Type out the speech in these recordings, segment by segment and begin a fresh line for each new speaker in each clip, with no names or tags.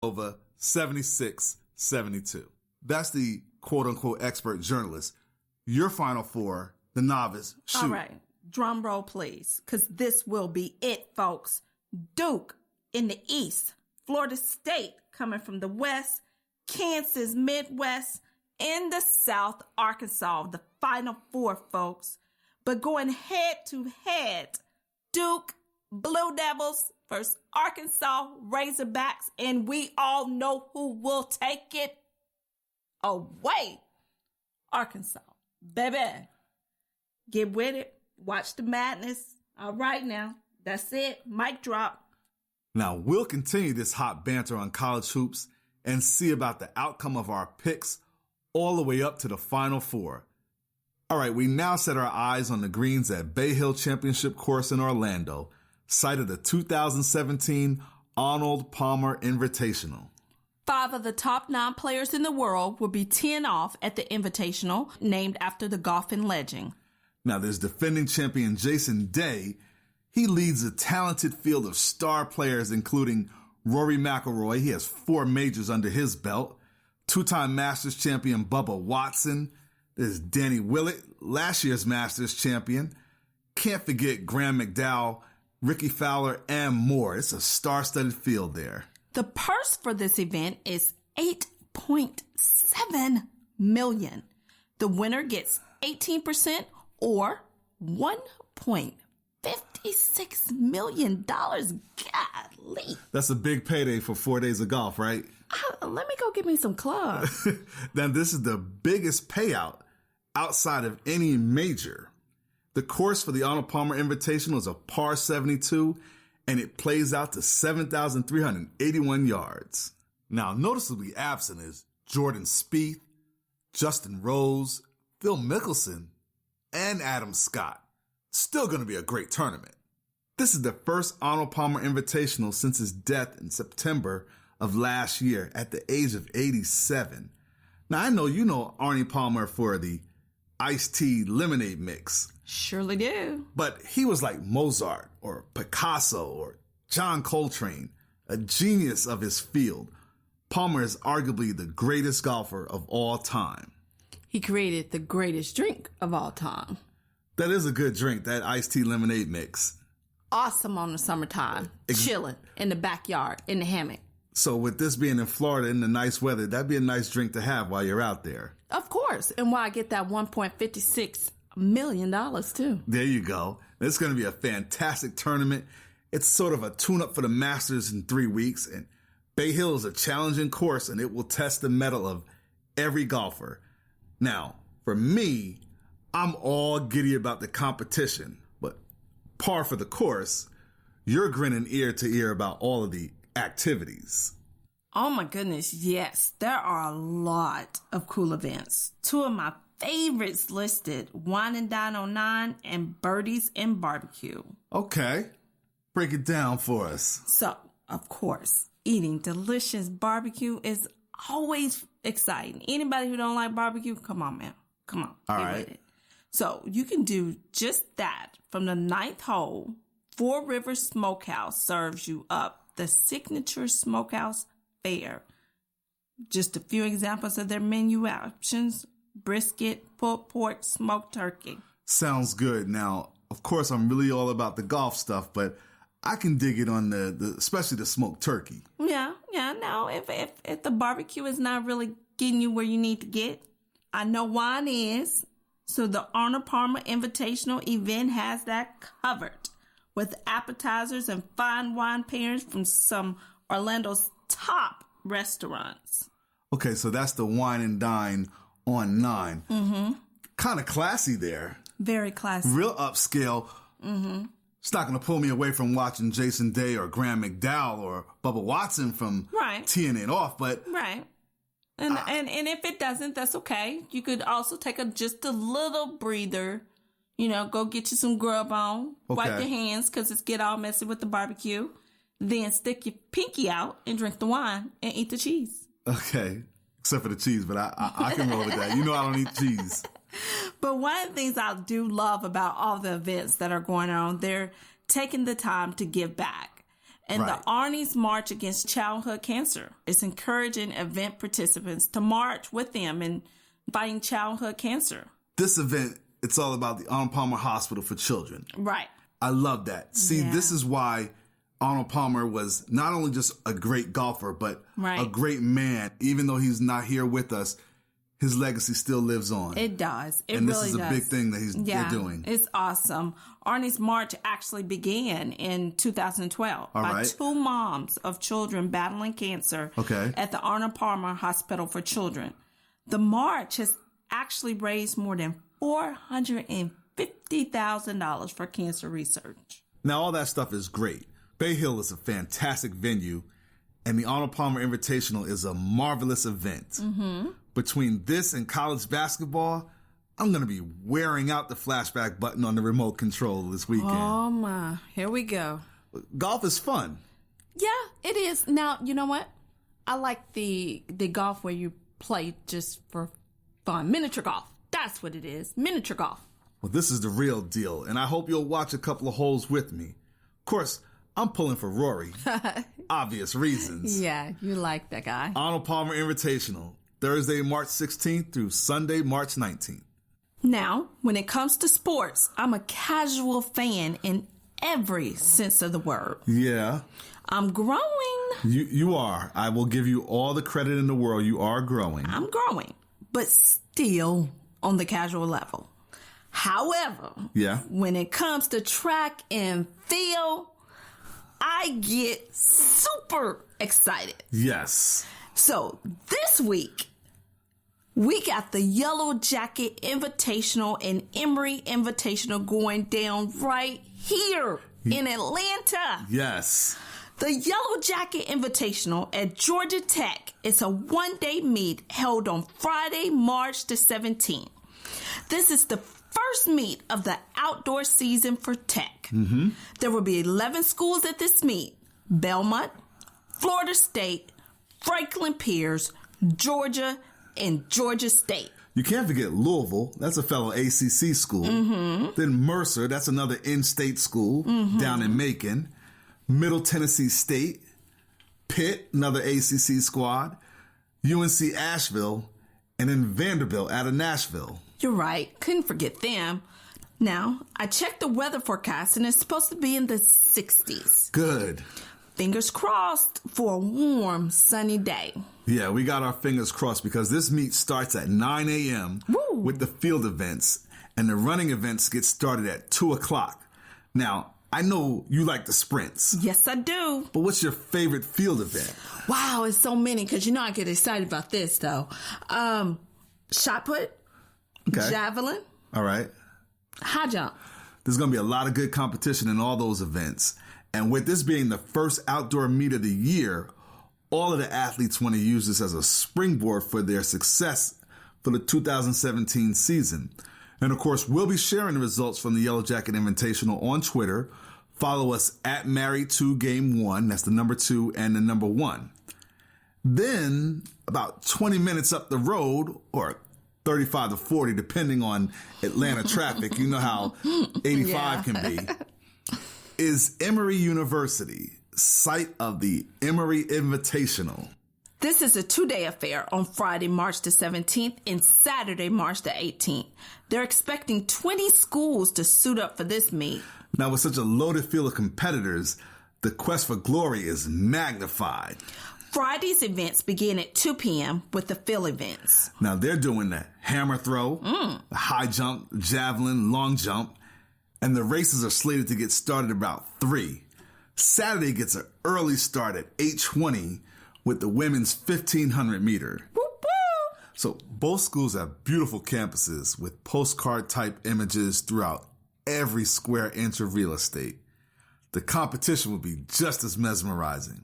over 76-72. That's the quote-unquote expert journalist. Your Final Four, the novice, shoot.
All right. Drum roll, please, because this will be it, folks. Duke in the East, Florida State coming from the West, Kansas, Midwest, in the South, Arkansas, the Final Four, folks. But going head-to-head, Duke Blue Devils versus Arkansas Razorbacks, and we all know who will take it away. Arkansas, baby. Get with it. Watch the madness. All right now. That's it. Mic drop.
Now, we'll continue this hot banter on college hoops and see about the outcome of our picks all the way up to the Final Four. All right, we now set our eyes on the greens at Bay Hill Championship Course in Orlando, site of the 2017 Arnold Palmer Invitational.
5 of the top 9 players in the world will be teeing off at the Invitational, named after the golfing legend.
Now, there's defending champion Jason Day. He leads a talented field of star players, including Rory McIlroy. He has 4 majors under his belt. 2-time Masters champion Bubba Watson. There's Danny Willett, last year's Masters champion. Can't forget Graham McDowell, Ricky Fowler, and more. It's a star-studded field there.
The purse for this event is $8.7 million. The winner gets 18% or $1.56 million. Golly.
That's a big payday for 4 days of golf, right?
Let me go get me some clubs.
Now, this is the biggest payout outside of any major. The course for the Arnold Palmer Invitational is a par 72, and it plays out to 7,381 yards. Now, noticeably absent is Jordan Spieth, Justin Rose, Phil Mickelson, and Adam Scott. Still going to be a great tournament. This is the first Arnold Palmer Invitational since his death in September of last year at the age of 87. Now, I know you know Arnie Palmer for the iced tea lemonade mix.
Surely do.
But he was like Mozart or Picasso or John Coltrane, a genius of his field. Palmer is arguably the greatest golfer of all time.
He created the greatest drink of all time.
That is a good drink, that iced tea lemonade mix.
Awesome on the summertime, chilling in the backyard, in the hammock.
So with this being in Florida in the nice weather, that'd be a nice drink to have while you're out there.
Of course. And why I get that $1.56 million too.
There you go. It's going to be a fantastic tournament. It's sort of a tune-up for the Masters in 3 weeks. And Bay Hill is a challenging course, and it will test the mettle of every golfer. Now, for me, I'm all giddy about the competition. But par for the course, you're grinning ear to ear about all of the activities.
Oh my goodness, yes. There are a lot of cool events. 2 of my favorites listed, Wine and Dine on 9 and Birdies and Barbecue.
Okay. Break it down for us.
So, of course, eating delicious barbecue is always exciting. Anybody who don't like barbecue, come on, man. Come on.
All
get
right.
with it. So, you can do just that. From the 9th hole, 4 Rivers Smokehouse serves you up the signature smokehouse fare. Just a few examples of their menu options: brisket, pulled pork, smoked turkey. Sounds
good. Now, of course, I'm really all about the golf stuff, but I can dig it on the especially the smoked turkey.
Yeah. No, if the barbecue is not really getting you where you need to get, I know wine is. So the Arnold Palmer Invitational event has that covered, with appetizers and fine wine pairings from some Orlando's top restaurants.
Okay, so that's the Wine and Dine on 9.
Mm-hmm.
Kind of classy there.
Very classy.
Real upscale.
Mm-hmm.
It's not going to pull me away from watching Jason Day or Graham McDowell or Bubba Watson from teeing it off, but...
Right. And if it doesn't, that's okay. You could also take just a little breather. Go get you some grub on. Okay. Wipe your hands because it's get all messy with the barbecue. Then stick your pinky out and drink the wine and eat the cheese.
Okay. Except for the cheese, but I can roll with that. I don't eat cheese.
But one of the things I do love about all the events that are going on, they're taking the time to give back. And
Right.
the Arnie's March Against Childhood Cancer is encouraging event participants to march with them in fighting childhood cancer.
This event, it's all about the Arnold Palmer Hospital for Children.
Right.
I love that. See,
Yeah.
this is why Arnold Palmer was not only just a great golfer, but
Right.
a great man. Even though he's not here with us, his legacy still lives on.
It does. It
and
really
this is
does.
a big thing that they're doing.
It's awesome. Arnie's March actually began in 2012 by
right.
two moms of children battling cancer
Okay.
at the Arnold Palmer Hospital for Children. The march has actually raised more than $450,000 for cancer research.
Now, all that stuff is great. Bay Hill is a fantastic venue, and the Arnold Palmer Invitational is a marvelous event. Mm-hmm. Between this and college basketball, I'm going to be wearing out the flashback button on the remote control this weekend.
Oh my, here we go.
Golf is fun.
Yeah, it is. Now, you know what? I like the golf where you play just for fun. Miniature golf. That's what it is. Miniature golf.
Well, this is the real deal, and I hope you'll watch a couple of holes with me. Of course, I'm pulling for Rory. Obvious reasons.
Yeah, you like that guy.
Arnold Palmer Invitational, Thursday, March 16th through Sunday, March 19th.
Now, when it comes to sports, I'm a casual fan in every sense of the word.
Yeah,
I'm growing.
you are. I will give you all the credit in the world. You are growing.
I'm growing, but still on the casual level. However,
Yeah.
when it comes to track and field, I get super excited.
Yes.
So this week, we got the Yellow Jacket Invitational and Emory Invitational going down right here in Atlanta.
Yes.
The Yellow Jacket Invitational at Georgia Tech is a one-day meet held on Friday, March the 17th. This is the first meet of the outdoor season for Tech. Mm-hmm. There will be 11 schools at this meet: Belmont, Florida State, Franklin Pierce, Georgia, and Georgia State.
You can't forget Louisville. That's a fellow ACC school. Mm-hmm. Then Mercer. That's another in-state school down in Macon. Middle Tennessee State. Pitt, another ACC squad. UNC Asheville. And then Vanderbilt out of Nashville.
You're right. Couldn't forget them. Now, I checked the weather forecast and it's supposed to be in the 60s.
Good.
Fingers crossed for a warm, sunny day.
Yeah, we got our fingers crossed because this meet starts at 9 a.m.
Woo.
with the field events, and the running events get started at 2 o'clock. Now, I know you like the sprints,
Yes, I do.
but what's your favorite field event?
Wow, it's so many because you know I get excited about this though. Shot put,
Okay.
javelin,
All right.
high jump.
There's going to be a lot of good competition in all those events. And with this being the first outdoor meet of the year, all of the athletes want to use this as a springboard for their success for the 2017 season. And of course, we'll be sharing the results from the Yellow Jacket Invitational on Twitter. Follow us at Married2Game1. That's the number 2 and the number 1. Then, about 20 minutes up the road, or 35 to 40, depending on Atlanta traffic, you know how 85 can be, is Emory University, site of the Emory Invitational.
This is a 2-day affair on Friday, March the 17th and Saturday, March the 18th. They're expecting 20 schools to suit up for this meet.
Now, with such a loaded field of competitors, the quest for glory is magnified.
Friday's events begin at 2 p.m. with the field events.
Now, they're doing the hammer throw, the high jump, javelin, long jump, and the races are slated to get started about 3. Saturday gets an early start at 8:20 with the women's 1,500 meter.
Whoop, whoop.
So both schools have beautiful campuses with postcard-type images throughout every square inch of real estate. The competition will be just as mesmerizing,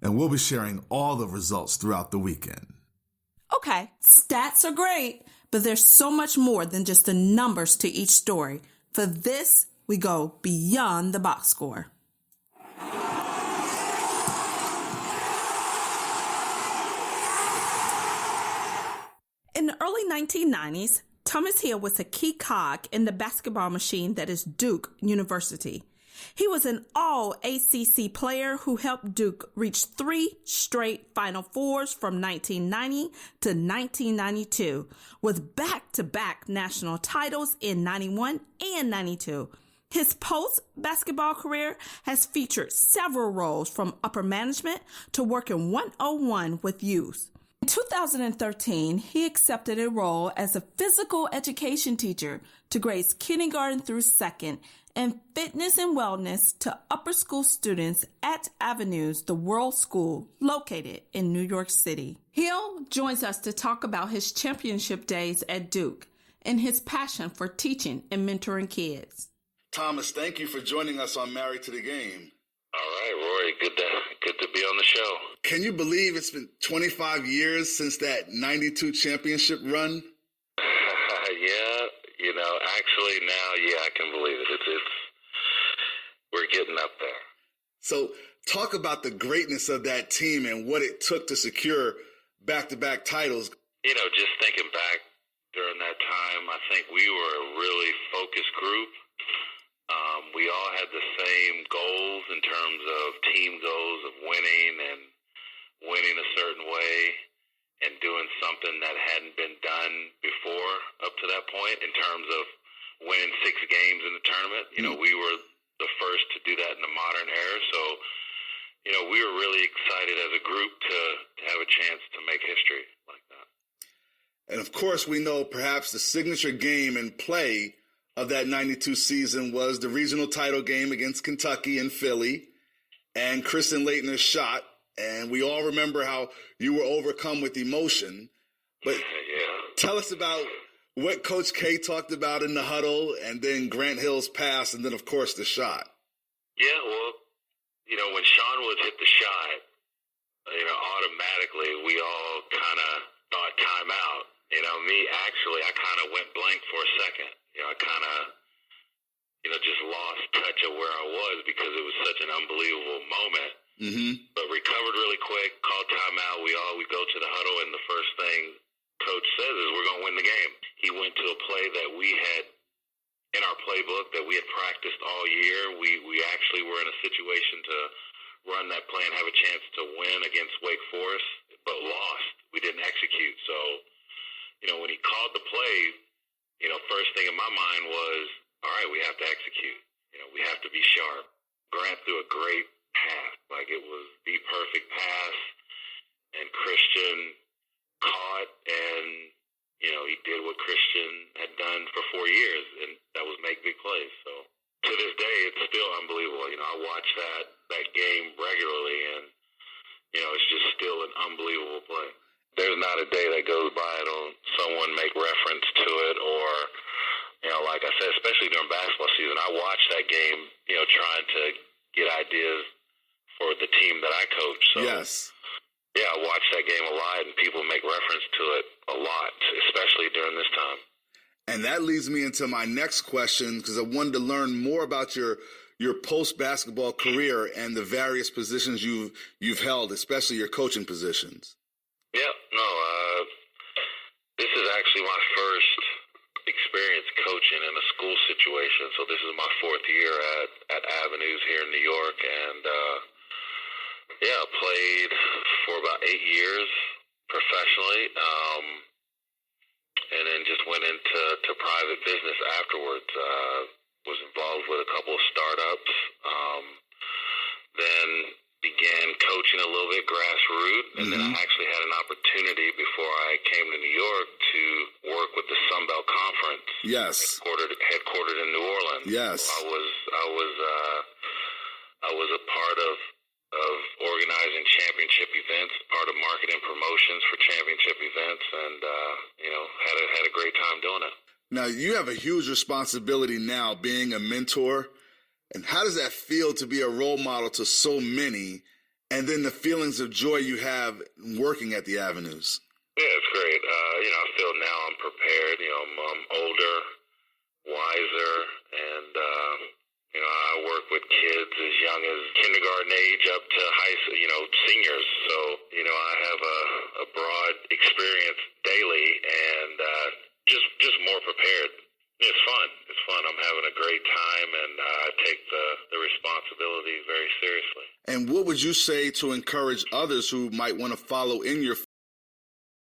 and we'll be sharing all the results throughout the weekend.
Okay, stats are great, but there's so much more than just the numbers to each story. For this, we go beyond the box score. In the early 1990s, Thomas Hill was a key cog in the basketball machine that is Duke University. He was an all-ACC player who helped Duke reach 3 straight Final Fours from 1990 to 1992, with back-to-back national titles in 91 and 92. His post-basketball career has featured several roles from upper management to working one-on-one with youth. In 2013, he accepted a role as a physical education teacher to grades kindergarten through second and fitness and wellness to upper school students at Avenues, the World School, located in New York City. Hill joins us to talk about his championship days at Duke and his passion for teaching and mentoring kids.
Thomas, thank you for joining us on Married to the Game.
All right, Rory, good to be on the show.
Can you believe it's been 25 years since that 92 championship run?
Yeah, actually now, I can believe it. It's we're getting up there.
So talk about the greatness of that team and what it took to secure back-to-back titles.
Just thinking back during that time, I think we were a really focused group. We all had the same goals in terms of team goals of winning a certain way and doing something that hadn't been done before up to that point in terms of winning 6 games in the tournament. We were the first to do that in the modern era. So, we were really excited as a group to have a chance to make history like that.
And of course, we know perhaps the signature game and play of that 92 season was the regional title game against Kentucky and Philly and Kristen Leitner's shot. And we all remember how you were overcome with emotion. But tell us about what Coach K talked about in the huddle and then Grant Hill's pass and then, of course, the shot.
Yeah, well, when Sean Woods hit the shot, automatically we all kind of thought timeout. I kind of went blank for a second. I kind of, just lost touch of where I was because it was such an unbelievable moment.
Mm-hmm.
But recovered really quick, called timeout. We go to the huddle, and the first thing Coach says is we're going to win the game. He went to a play that we had in our playbook that we had practiced all year. We actually were in a situation to run that play and have a chance to win against Wake Forest, but lost. We didn't execute. So, when he called the play, first thing in my mind was, all right, we have to execute. We have to be sharp. Grant threw a great pass. Like, it was the perfect pass. And Christian caught and, he did what Christian had done for 4 years, and that was make big plays. So to this day, it's still unbelievable. I watch that game regularly, and, it's just still an unbelievable play. There's not a day that goes by I don't someone make reference to it or, like I said, especially during basketball season, I watch that game, trying to get ideas for the team that I coach. So,
yes.
Yeah, I watch that game a lot, and people make reference to it a lot, especially during this time.
And that leads me into my next question because I wanted to learn more about your post-basketball career and the various positions you've held, especially your coaching positions.
Yeah, no, this is actually my first experience coaching in a school situation. So this is my 4th year at Avenues here in New York, and I played for about 8 years professionally, and then just went into private business afterwards. Was involved with a couple of startups, then began coaching a little bit grassroots, and then I actually had an opportunity before I came to New York to work with the Sun Belt Conference.
Yes.
Headquartered in New Orleans.
Yes.
So I was a part of organizing championship events, part of marketing promotions for championship events, and had a great time doing it.
Now, you have a huge responsibility now being a mentor. And how does that feel to be a role model to so many, and then the feelings of joy you have working at the Avenues?
Yeah, it's great. I feel now I'm prepared. I'm older, wiser, and I work with kids as young as kindergarten age up to high school, seniors. So, I have a broad experience daily, and just more prepared. It's fun. I'm having a great time, and I take the
what would you say to encourage others who might want to follow in your